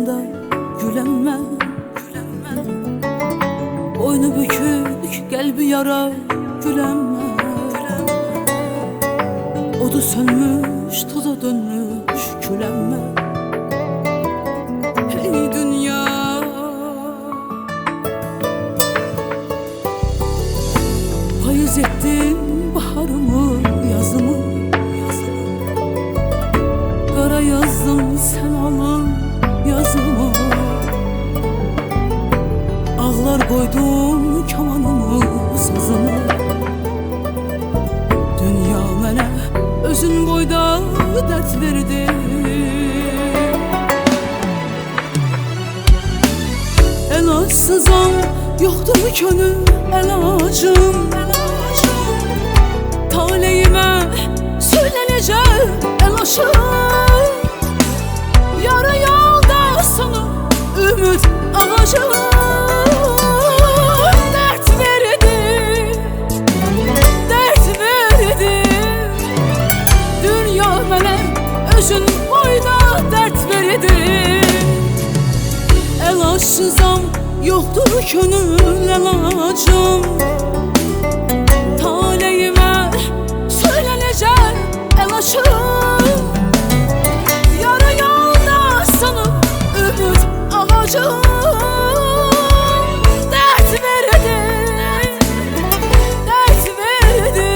sırtında gülenme. Boynu bükük, kalbi yara, gülenme. Odu sönmüş, toza dönmüş, gülenme. Hey dünya, payız ettin baharımı, yazımı. Kara yazdım sen alın yazımı. Ağlar koydum kamanımı, sazımı. Dünya mənə özün boyda dert verdi. Elacsızam, yoxdur könül əlacım. Taleyimə söylənəcək əlaşım. Yarı yolda sana ümid ağacım. Dert verdi, dert verdi. Dünya mənə özün boyda dert verdi. Elacsızam, yoxdur könül əlacım. Taleyimə söylənəcək əlaşım. Yarı yolda sana ümid ağacım. Dert verdi, dert verdi.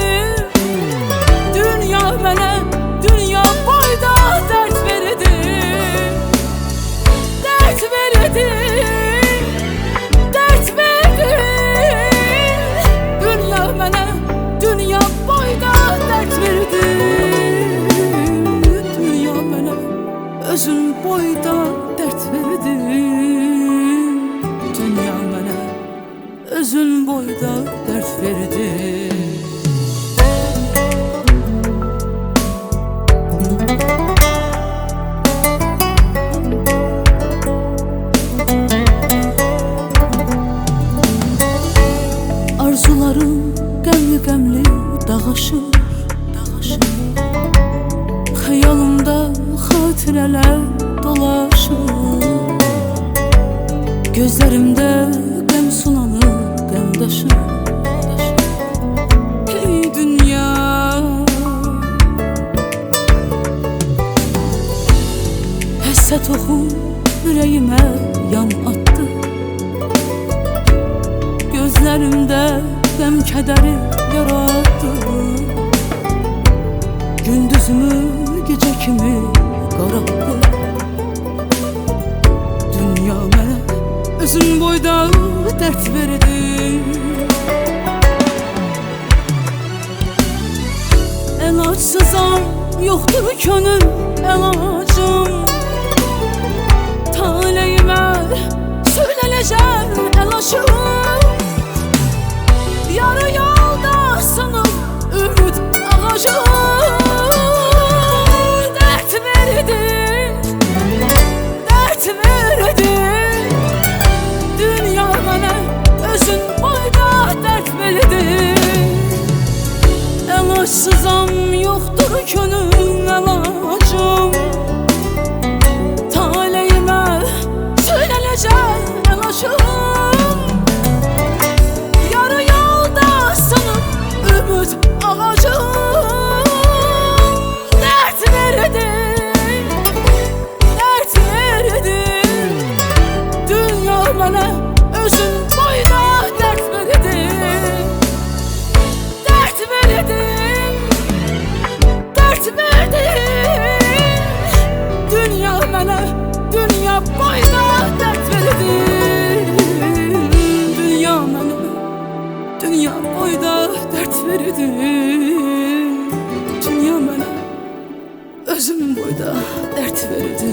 Dünya mənə, dünya boyda dert verdi. Dert verdi, dert verdi. Dünya mənə, dünya boyda dert verdi. Dünya mənə özün boyda dert verdi. Dünya mənə özün boyda dert verdi. Arzularım qəmli-qəmli dağışır. Xəyalımda xatirələr dolaşır. Gözlərimdə qəm sulanır, qəm daşır. Hey dünya, həsrət oxu ürəyimə yan attı. Gözlərimdə qəm kədəri yarattı. Gündüzümü gecə kimi qaraltdı. Dünya mənə özün boyda dert verdi. Elacsızam, yoxdur könül əlacım. Taleyimə söylənəcək əlaşım. Yarı yolda sana ümid ağacım. Dert verdi, dert verdi. Dünya mənə özün boyda dert verdi. Elacsızam, yoxdur könül əlacım. Taleyimə söylənəcək əlaşım. Yarı yolda sana ümid ağacım. Dert verdi, dert verdi. Dünya mənə özün boyda dert verdi. Dert verdi, dert verdi. Dünya mənə, dünya boyda dert verdi. Dünya mənə, dünya boyda dert verdi. Dünya mənə özün boyda dert verdi.